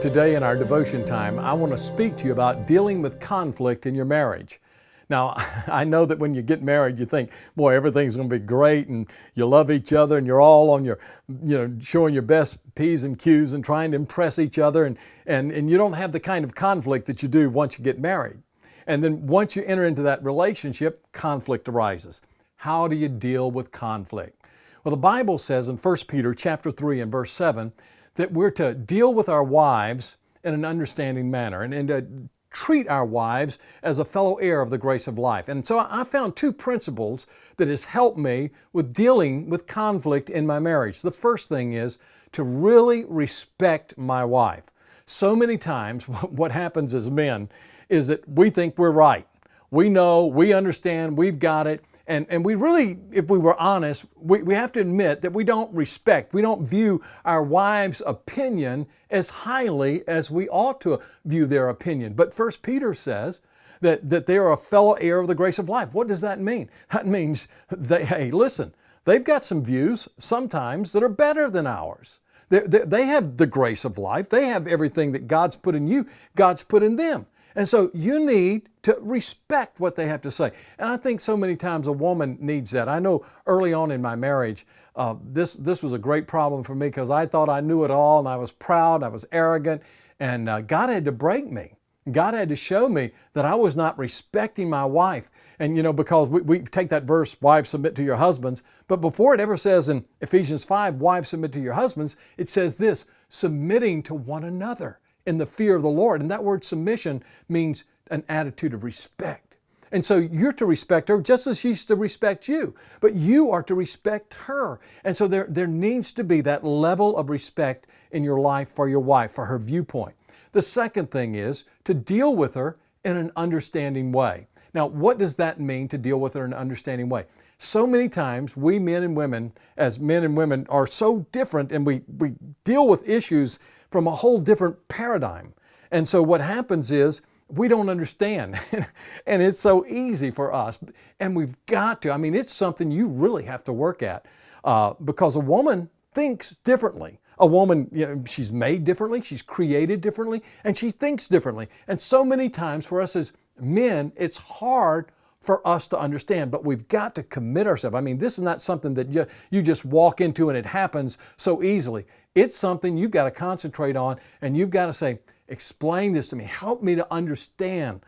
Today in our devotion time, I want to speak to you about dealing with conflict in your marriage. Now, I know that when you get married, you think, boy, everything's going to be great and you love each other and you're all on your, showing your best P's and Q's and trying to impress each other and you don't have the kind of conflict that you do once you get married. And then once you enter into that relationship, conflict arises. How do you deal with conflict? Well, the Bible says in 1 Peter chapter 3 and verse 7 that we're to deal with our wives in an understanding manner and to treat our wives as a fellow heir of the grace of life. And so I found two principles that has helped me with dealing with conflict in my marriage. The first thing is to really respect my wife. So many times what happens as men is that we think we're right. We know, we understand, we've got it. And we really, if we were honest, we have to admit that we don't view our wives' opinion as highly as we ought to view their opinion. But 1 Peter says that they are a fellow heir of the grace of life. What does that mean? That means, they've got some views sometimes that are better than ours. They have the grace of life. They have everything that God's put in you, God's put in them. And so you need to respect what they have to say. And I think so many times a woman needs that. I know early on in my marriage, this was a great problem for me because I thought I knew it all and I was proud, I was arrogant, and God had to break me. God had to show me that I was not respecting my wife. And because we take that verse, wives submit to your husbands, but before it ever says in Ephesians 5, wives submit to your husbands, it says this, submitting to one another in the fear of the Lord. And that word submission means an attitude of respect. And so you're to respect her just as she's to respect you, but you are to respect her. And so there needs to be that level of respect in your life for your wife, for her viewpoint. The second thing is to deal with her in an understanding way. Now, what does that mean to deal with her in an understanding way? So many times we men and women, as men and women, are so different and we deal with issues from a whole different paradigm. And so what happens is we don't understand. And it's so easy for us. And we've got to. It's something you really have to work at because a woman thinks differently. A woman, she's made differently, she's created differently, and she thinks differently. And so many times for us as men, it's hard for us to understand, but we've got to commit ourselves. This is not something that you just walk into and it happens so easily. It's something you've got to concentrate on and you've got to say, explain this to me. Help me to understand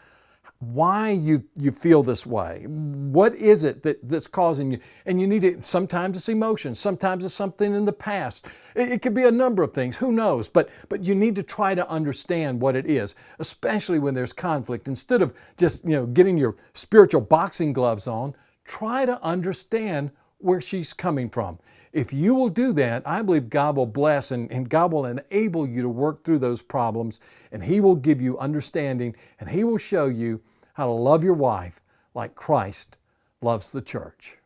why you feel this way. What is it that's causing you? And you need it. Sometimes it's emotions. Sometimes it's something in the past. It could be a number of things. Who knows? But you need to try to understand what it is, especially when there's conflict. Instead of just getting your spiritual boxing gloves on, try to understand where she's coming from. If you will do that, I believe God will bless and God will enable you to work through those problems, and He will give you understanding and He will show you how to love your wife like Christ loves the church.